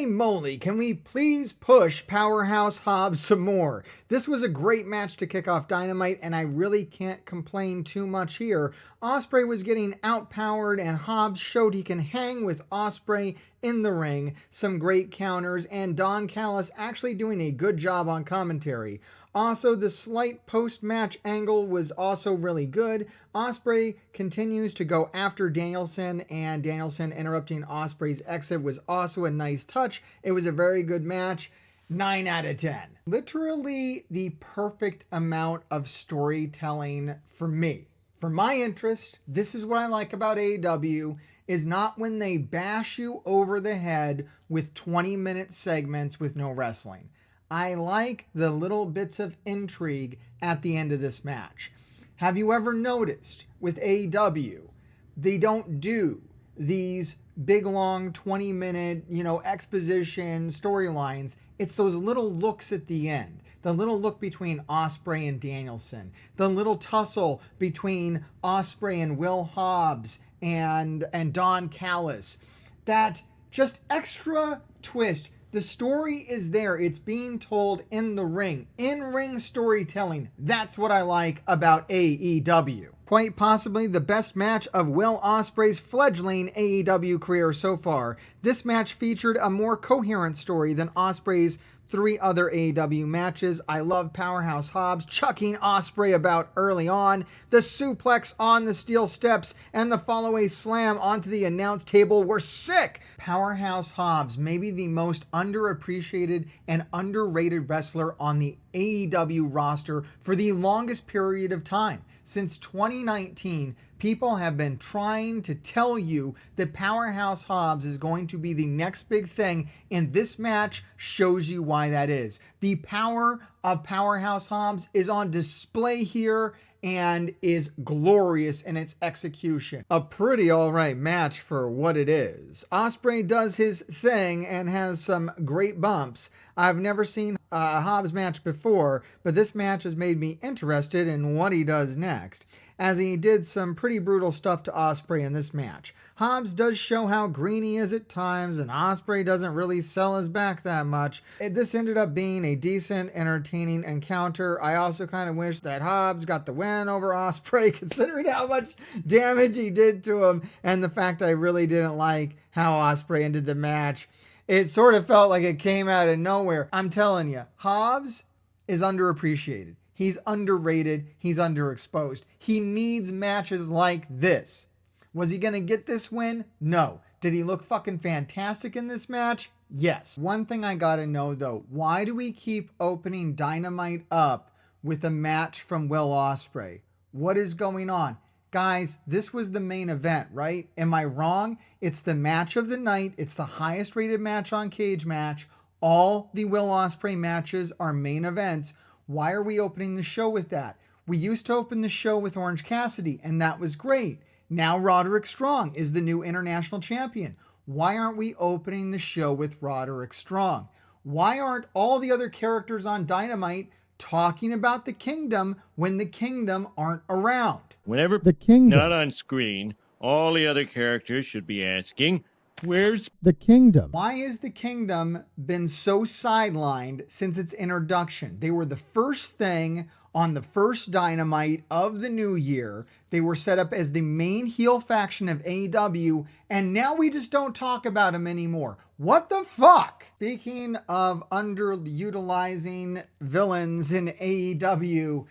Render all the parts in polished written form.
Holy moly, can we please push Powerhouse Hobbs some more? This was a great match to kick off Dynamite, and I really can't complain too much here. Ospreay was getting outpowered, and Hobbs showed he can hang with Ospreay in the ring. Some great counters, and Don Callis actually doing a good job on commentary. Also, the slight post-match angle was also really good. Ospreay continues to go after Danielson, and Danielson interrupting Ospreay's exit was also a nice touch. It was a very good match. 9 out of 10. Literally the perfect amount of storytelling for me. For my interest, this is what I like about AEW, is not when they bash you over the head with 20-minute segments with no wrestling. I like the little bits of intrigue at the end of this match. Have you ever noticed with AEW, they don't do these big long 20-minute, exposition storylines. It's those little looks at the end. The little look between Ospreay and Danielson. The little tussle between Ospreay and Will Hobbs and Don Callis. That just extra twist. The story is there. It's being told in the ring. In-ring storytelling. That's what I like about AEW. Quite possibly the best match of Will Ospreay's fledgling AEW career so far. This match featured a more coherent story than Ospreay's 3 other AEW matches. I love Powerhouse Hobbs chucking Ospreay about early on. The suplex on the steel steps and the follow-away slam onto the announce table were sick. Powerhouse Hobbs may be the most underappreciated and underrated wrestler on the AEW roster for the longest period of time. Since 2019, people have been trying to tell you that Powerhouse Hobbs is going to be the next big thing, and this match shows you why that is. The power of Powerhouse Hobbs is on display here and is glorious in its execution. A pretty alright match for what it is. Ospreay does his thing and has some great bumps. I've never seen a Hobbs match before, but this match has made me interested in what he does next, as he did some pretty brutal stuff to Ospreay in this match. Hobbs does show how green he is at times, and Ospreay doesn't really sell his back that much. This ended up being a decent, entertaining encounter. I also kind of wish that Hobbs got the win over Ospreay, considering how much damage he did to him, and the fact I really didn't like how Ospreay ended the match. It sort of felt like it came out of nowhere. I'm telling you, Hobbs is underappreciated. He's underrated. He's underexposed. He needs matches like this. Was he going to get this win? No. Did he look fucking fantastic in this match? Yes. One thing I gotta know though, why do we keep opening Dynamite up with a match from Will Ospreay? What is going on? Guys, this was the main event, right? Am I wrong? It's the match of the night. It's the highest rated match on Cage Match. All the Will Ospreay matches are main events. Why are we opening the show with that? We used to open the show with Orange Cassidy, and that was great. Now Roderick Strong is the new international champion. Why aren't we opening the show with Roderick Strong? Why aren't all the other characters on Dynamite talking about the Kingdom when the Kingdom aren't around? Whenever The Kingdom. not on screen, all the other characters should be asking, where's The Kingdom. Why has the Kingdom been so sidelined since its introduction? They were the first thing on the first Dynamite of the new year. They were set up as the main heel faction of AEW, and now we just don't talk about them anymore. What the fuck? Speaking of underutilizing villains in AEW,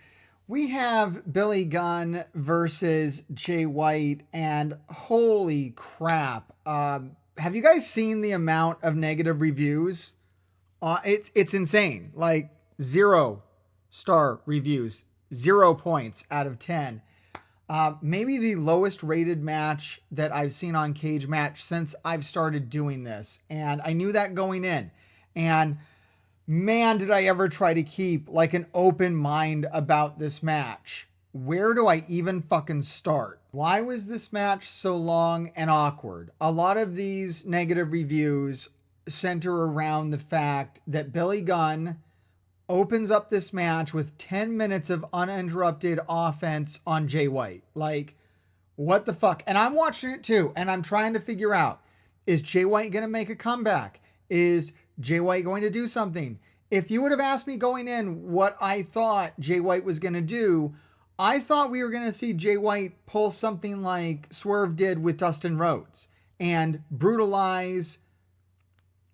we have Billy Gunn versus Jay White, and holy crap. Have you guys seen the amount of negative reviews? It's insane. Like 0-star reviews, 0 points out of 10. Maybe the lowest rated match that I've seen on Cage Match since I've started doing this. And I knew that going in. And man, did I ever try to keep like an open mind about this match. Where do I even fucking start? Why was this match so long and awkward? A lot of these negative reviews center around the fact that Billy Gunn opens up this match with 10 minutes of uninterrupted offense on Jay White. Like, what the fuck? And I'm watching it too, and I'm trying to figure out, is Jay White going to make a comeback? Is Jay White going to do something? If you would have asked me going in what I thought Jay White was going to do, I thought we were going to see Jay White pull something like Swerve did with Dustin Rhodes and brutalize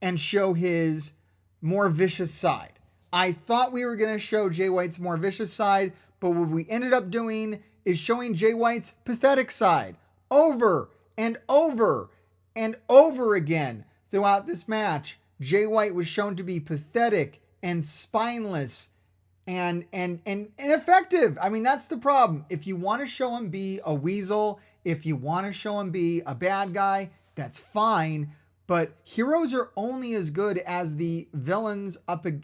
and show his more vicious side. I thought we were going to show Jay White's more vicious side, but what we ended up doing is showing Jay White's pathetic side over and over and over again throughout this match. Jay White was shown to be pathetic and spineless and ineffective. I mean, that's the problem. If you want to show him be a weasel, if you want to show him be a bad guy, that's fine. But heroes are only as good as the villains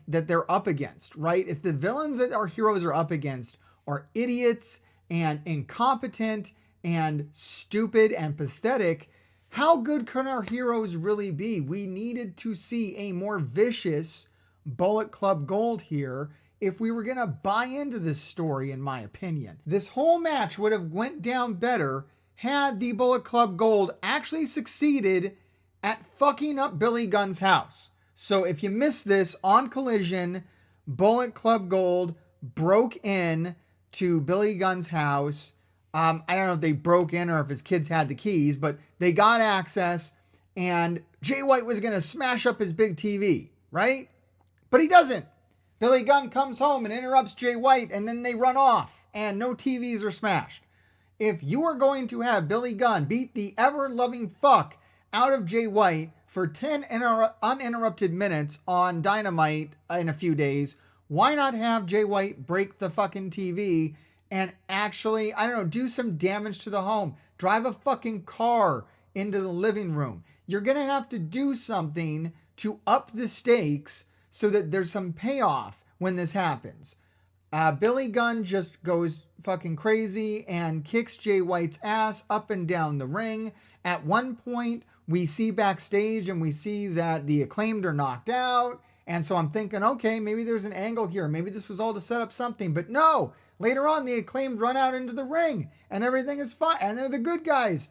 that they're up against, right? If the villains that our heroes are up against are idiots and incompetent and stupid and pathetic, how good can our heroes really be? We needed to see a more vicious Bullet Club Gold here if we were going to buy into this story, in my opinion. This whole match would have went down better had the Bullet Club Gold actually succeeded at fucking up Billy Gunn's house. So if you missed this, on Collision, Bullet Club Gold broke in to Billy Gunn's house. I don't know if they broke in or if his kids had the keys, but they got access, and Jay White was going to smash up his big TV, right? But he doesn't. Billy Gunn comes home and interrupts Jay White, and then they run off, and no TVs are smashed. If you are going to have Billy Gunn beat the ever-loving fuck out of Jay White for 10 uninterrupted minutes on Dynamite in a few days, why not have Jay White break the fucking TV and actually, I don't know, do some damage to the home? Drive a fucking car into the living room. You're going to have to do something to up the stakes so that there's some payoff when this happens. Billy Gunn just goes fucking crazy and kicks Jay White's ass up and down the ring. At one point, we see backstage and we see that the Acclaimed are knocked out. And so I'm thinking, okay, maybe there's an angle here. Maybe this was all to set up something. But no, later on, the Acclaimed run out into the ring and everything is fine. And they're the good guys.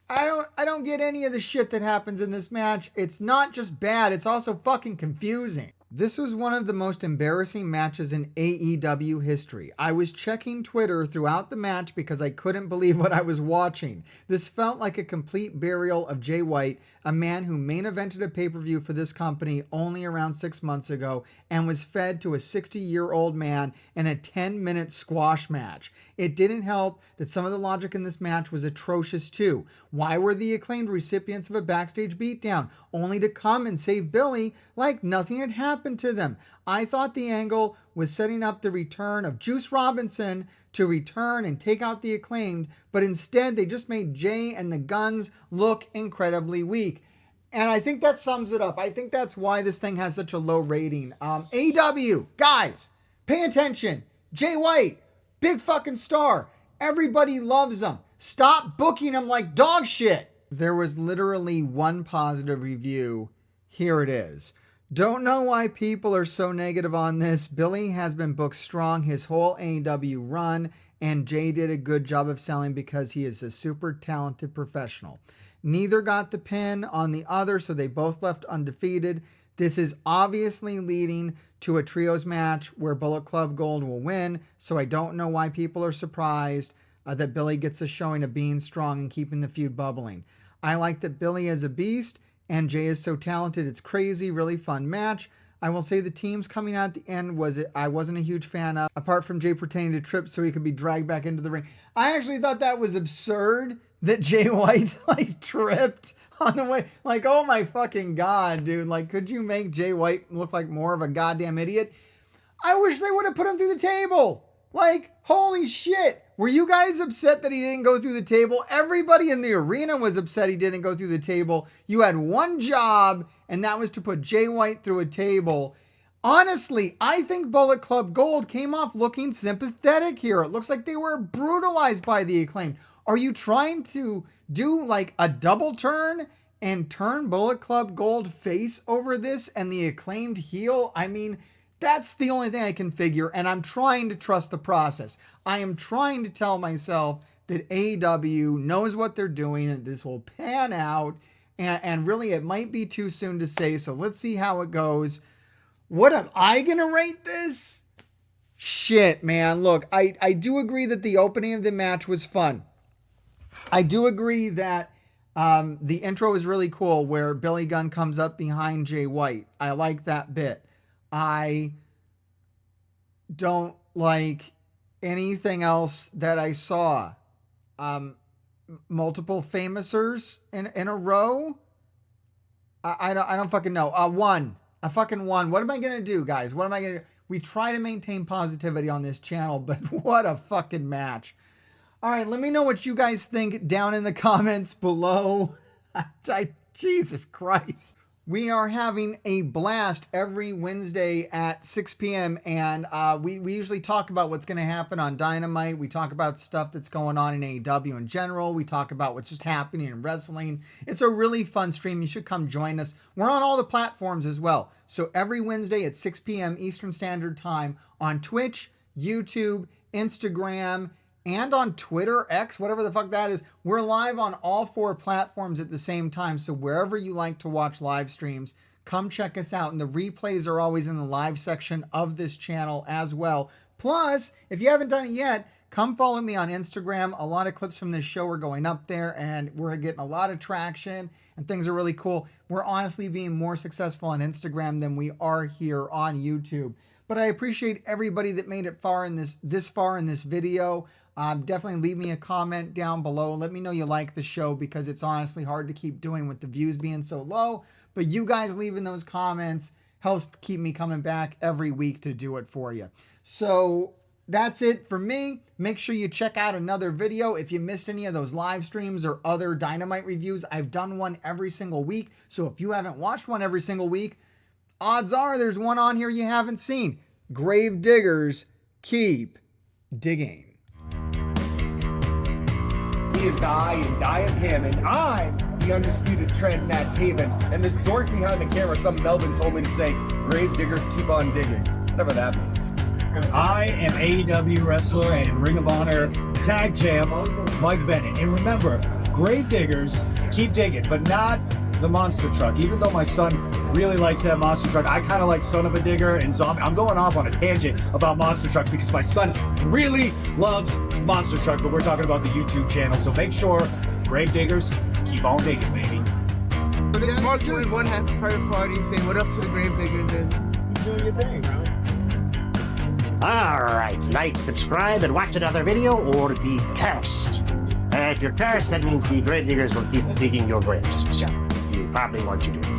I don't get any of the shit that happens in this match. It's not just bad, it's also fucking confusing. This was one of the most embarrassing matches in AEW history. I was checking Twitter throughout the match because I couldn't believe what I was watching. This felt like a complete burial of Jay White, a man who main evented a pay-per-view for this company only around 6 months ago and was fed to a 60-year-old man in a 10-minute squash match. It didn't help that some of the logic in this match was atrocious too. Why were the Acclaimed recipients of a backstage beatdown, only to come and save Billy like nothing had happened to them? I thought the angle was setting up the return of Juice Robinson to return and take out the Acclaimed, but instead they just made Jay and the Guns look incredibly weak. And I think that sums it up. I think that's why this thing has such a low rating. AEW, guys, pay attention. Jay White, big fucking star. Everybody loves him. Stop booking him like dog shit. There was literally one positive review. Here it is. Don't know why people are so negative on this. Billy has been booked strong his whole AEW run, and Jay did a good job of selling because he is a super talented professional. Neither got the pin on the other, so they both left undefeated. This is obviously leading to a trios match where Bullet Club Gold will win, so I don't know why people are surprised that Billy gets a showing of being strong and keeping the feud bubbling. I like that Billy is a beast and Jay is so talented. It's crazy, really fun match. I will say the teams coming out at the end I wasn't a huge fan of, apart from Jay pretending to trip so he could be dragged back into the ring. I actually thought that was absurd that Jay White tripped on the way. Like, oh my fucking God, dude. Like, could you make Jay White look like more of a goddamn idiot? I wish they would have put him through the table. Like, holy shit. Were you guys upset that he didn't go through the table? Everybody in the arena was upset he didn't go through the table. You had one job, and that was to put Jay White through a table. Honestly, I think Bullet Club Gold came off looking sympathetic here. It looks like they were brutalized by the Acclaimed. Are you trying to do like a double turn and turn Bullet Club Gold face over this and the Acclaimed heel? I mean, that's the only thing I can figure, and I'm trying to trust the process. I am trying to tell myself that AEW knows what they're doing and this will pan out, and really it might be too soon to say, so let's see how it goes. What am I going to rate this? Shit, man. Look, I do agree that the opening of the match was fun. I do agree that the intro is really cool where Billy Gunn comes up behind Jay White. I like that bit. I don't like anything else that I saw. Multiple famousers in a row. I don't fucking know. A fucking one. What am I going to do, guys? What am I going to do? We try to maintain positivity on this channel, but what a fucking match. All right, let me know what you guys think down in the comments below. Jesus Christ. We are having a blast every Wednesday at 6 p.m. And we usually talk about what's going to happen on Dynamite. We talk about stuff that's going on in AEW in general. We talk about what's just happening in wrestling. It's a really fun stream. You should come join us. We're on all the platforms as well. So every Wednesday at 6 p.m. Eastern Standard Time on Twitch, YouTube, Instagram, and on Twitter, X, whatever the fuck that is. We're live on all 4 platforms at the same time. So wherever you like to watch live streams, come check us out. And the replays are always in the live section of this channel as well. Plus, if you haven't done it yet, come follow me on Instagram. A lot of clips from this show are going up there and we're getting a lot of traction and things are really cool. We're honestly being more successful on Instagram than we are here on YouTube. But I appreciate everybody that made it far in this far in this video. Definitely leave me a comment down below. Let me know you like the show because it's honestly hard to keep doing with the views being so low. But you guys leaving those comments helps keep me coming back every week to do it for you. So that's it for me. Make sure you check out another video. If you missed any of those live streams or other Dynamite reviews, I've done one every single week. So if you haven't watched one every single week, odds are there's one on here you haven't seen. Grave diggers keep digging. He is I, and I am him, and I'm the undisputed trend in that Taven. And this dork behind the camera, some Melvin told me to say, grave diggers keep on digging. Whatever that means. I am AEW wrestler and Ring of Honor tag champ, Mike Bennett. And remember, grave diggers keep digging, but not the monster truck. Even though my son really likes that monster truck, I kind of like Son of a Digger and Zombie. I'm going off on a tangent about monster trucks because my son really loves monster truck, but we're talking about the YouTube channel. So make sure, grave diggers, keep on digging, baby. So this is Mark doing one half private party saying what up to the grave diggers and you doing your thing, bro. Alright, like, subscribe, and watch another video, or be cursed. If you're cursed, that means the grave diggers will keep digging your graves. So, you probably want to do it.